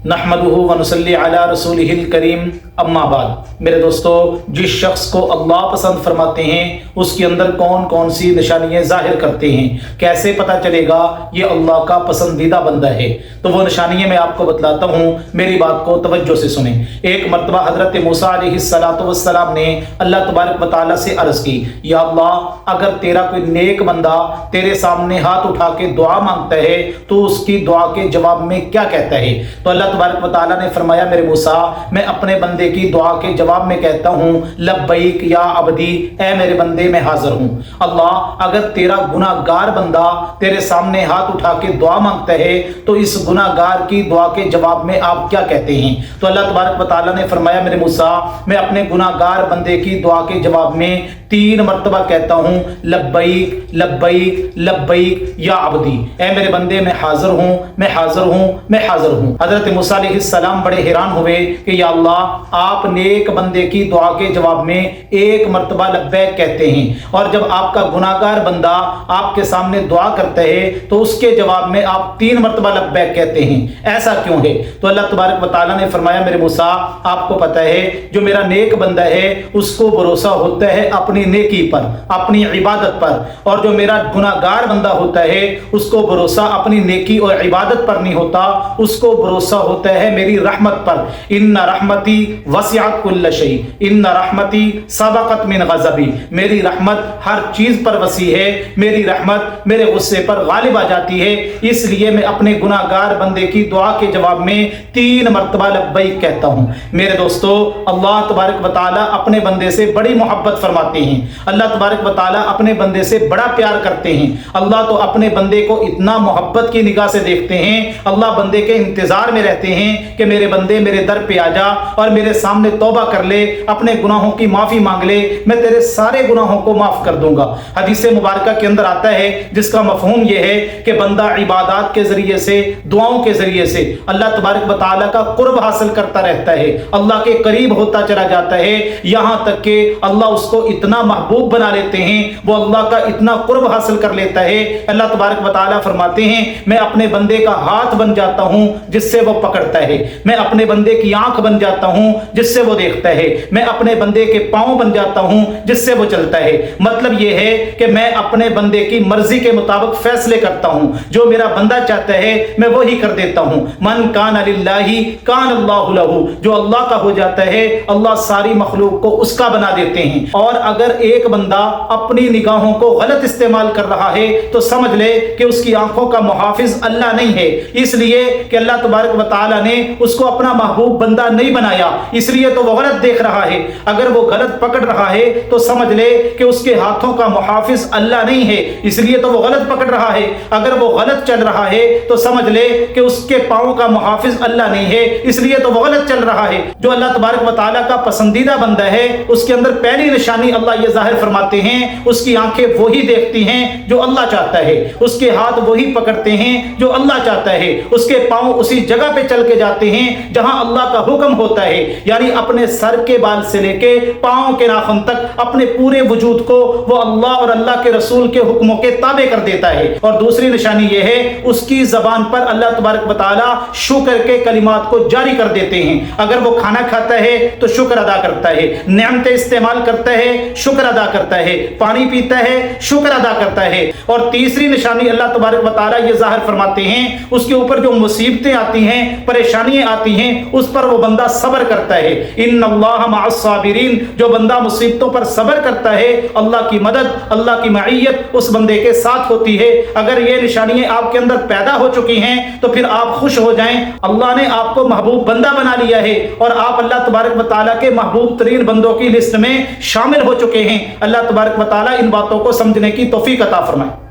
नहमदुहु व नुसल्ली अला रसूलिहिल करीम अम्मा बाद। मेरे दोस्तों, जिस शख्स को अल्लाह पसंद फरमाते हैं उसके अंदर कौन कौन सी निशानियां जाहिर करते हैं, कैसे पता चलेगा ये अल्लाह का पसंदीदा बंदा है? तो वो निशानियां मैं आपको बतलाता हूँ, मेरी बात को तवज्जो से सुने। एक मरतबा हजरत मूसा अलैहिस्सलातु वस्सलाम ने अल्लाह तबारक व तआला से अर्ज की, या अल्लाह, अगर तेरा कोई नेक बंदा तेरे सामने हाथ उठा के दुआ मांगता है तो उसकी दुआ के जवाब में क्या कहता है? तो अल्लाह तबारक व तआला ने फरमाया, मेरे मूसा, मैं अपने बंदे की दुआ के जवाब में कहता हूँ, लब्बैक या अब्दी, ऐ मेरे बंदे मैं हाजिर हूँ। अल्लाह, अगर तेरा गुनाहगार बंदा तेरे सामने हाथ उठा के दुआ मांगता है तो इस गुनाहगार की दुआ के जवाब में आप क्या कहते हैं? तो अल्लाह तबारक व तआला ने फरमाया, मेरे मूसा, मैं अपने गुनाहगार बंदे की दुआ के जवाब में 3 मरतबा कहता हूँ, लब्बैक लब्बैक लब्बैक या अब्दी, ऐ मेरे बंदे मैं हाजिर हूँ, मैं हाजिर हूँ, मैं हाजिर हूँ। हजरत मूसा अलैहिस्सलाम बड़े हैरान हुए कि या अल्लाह, आप नेक बंदे की दुआ के जवाब में 1 मरतबा लब्बैक कहते हैं और जब आपका गुनाहगार बंदा आपके सामने दुआ करता है तो उसके जवाब में आप 3 मरतबा लब्बैक कहते हैं, ऐसा क्यों है? तो अल्लाह तबारक व तआला ने फरमाया, मेरे मूसा, आपको पता है जो मेरा नेक बंदा है उसको भरोसा होता है अपनी नेकी पर, अपनी इबादत पर, और जो मेरा गुनाहगार बंदा होता है उसको भरोसा अपनी नेकी और इबादत पर नहीं होता, उसको भरोसा होता है मेरी रहमत पर। इन्ना रहमती वसिअत कुल्ल शै, इन्ना रहमती सबक़त मिन गज़बी, मेरी रहमत हर चीज पर वसी है, मेरी रहमत मेरे गुस्से पर गालिब आ जाती है, इसलिए मैं अपने गुनाहगार बंदे की दुआ के जवाब में 3 मरतबा लब्बैक कहता हूं। मेरे दोस्तों, अल्लाह तबारक व तआला अपने बंदे से बड़ी मोहब्बत फरमाते हैं, अल्लाह तबारक व तआला अपने बंदे से बड़ा प्यार करते हैं। अल्लाह तो अपने बंदे को इतना मोहब्बत की निगाह से देखते हैं, अल्लाह बंदे के इंतजार में रहते हैं कि मेरे बंदे मेरे दर पे आ जा और मेरे सामने तौबा कर ले, अपने गुनाहों की माफी मांग ले, मैं तेरे सारे गुनाहों को माफ कर दूंगा। हदीस मुबारक के अंदर आता है जिसका मफहूम यह है कि बंदा इबादत के जरिए से, दुआओं के जरिए से अल्लाह तबारक व तआला का कुर्ब हासिल करता रहता है, अल्लाह के करीब होता चला जाता है, यहां तक कि अल्लाह उसको इतना महबूब बना लेते हैं, वो अल्लाह का इतना कुर्ब हासिल कर लेता है। अल्लाह तबारक व तआला फरमाते हैं, मैं अपने बंदे का हाथ बन जाता हूं जिससे वो पकड़ता है, मैं अपने बंदे की आंख बन जाता हूं जिससे वो देखता है, मैं अपने बंदे के पांव बन जाता हूं जिससे वो चलता है। मतलब यह है कि मैं अपने बंदे की मर्जी के मुताबिक फैसले करता हूं, जो मेरा बंदा चाहता है मैं वो ही कर देता हूं। मन कान लिल्लाहि कान अल्लाहु लहू, जो अल्लाह का हो जाता है अल्लाह सारी मखलूक को उसका बना देते हैं। और अगर एक बंदा अपनी निगाहों को गलत इस्तेमाल कर रहा है तो समझ ले कि उसकी आंखों का मुहाफिज अल्लाह नहीं है, इसलिए कि अल्लाह तबारक व तआला ने उसको अपना महबूब बंदा नहीं बनाया, इसलिए तो वो गलत देख रहा है। अगर वो गलत पकड़ रहा है तो समझ ले कि उसके हाथों का मुहाफिज अल्लाह नहीं है, इसलिए तो वो गलत पकड़ रहा है। अगर वो गलत चल रहा है तो समझ ले कि उसके पांव का मुहाफिज अल्लाह नहीं है, इसलिए तो वो गलत चल रहा है। जो अल्लाह तबारक व तआला का पसंदीदा बंदा है उसके अंदर पहली निशानी अल्लाह ये जाहिर फरमाते हैं, उसकी आंखें वही देखती हैं जो अल्लाह चाहता है, उसके हाथ वही पकड़ते हैं जो अल्लाह चाहता है, उसके पांव उसी जगह पे चल के जाते हैं जहां अल्लाह का हुक्म होता है। यानी अपने सर के बाल से लेके पांव के नाखून तक अपने पूरे वजूद को वो अल्लाह और अल्लाह के रसूल के हुक्मों के ताबे कर देता है। और दूसरी निशानी ये है, उसकी जबान पर अल्लाह तबारक व तआला शुक्र के कलिमात को जारी कर देते हैं। अगर वो खाना खाता है तो शुक्र अदा करता है, नेमतें इस्तेमाल करता है शुक्र अदा करता है, पानी पीता है शुक्र अदा करता है। और तीसरी निशानी अल्लाह तबारक व तआला ये जाहिर फरमाते हैं, उसके ऊपर जो मुसीबतें आती हैं, परेशानियां आती हैं, उस पर वो बंदा सब्र करता है। इन्नल्लाह मअस साबिरीन, जो बंदा मुसीबतों पर सब्र करता है अल्लाह की मदद, अल्लाह की मईयत उस बंदे के साथ होती है। अगर ये निशानियां आपके अंदर पैदा हो चुकी हैं तो फिर आप खुश हो जाएं, अल्लाह ने आपको महबूब बंदा बना लिया है और आप अल्लाह तबारक व तआला के महबूब तरीन बंदों की लिस्ट में शामिल हो चुके हैं। अल्लाह तबारक व तआला इन बातों को समझने की तौफीक अता फरमाए।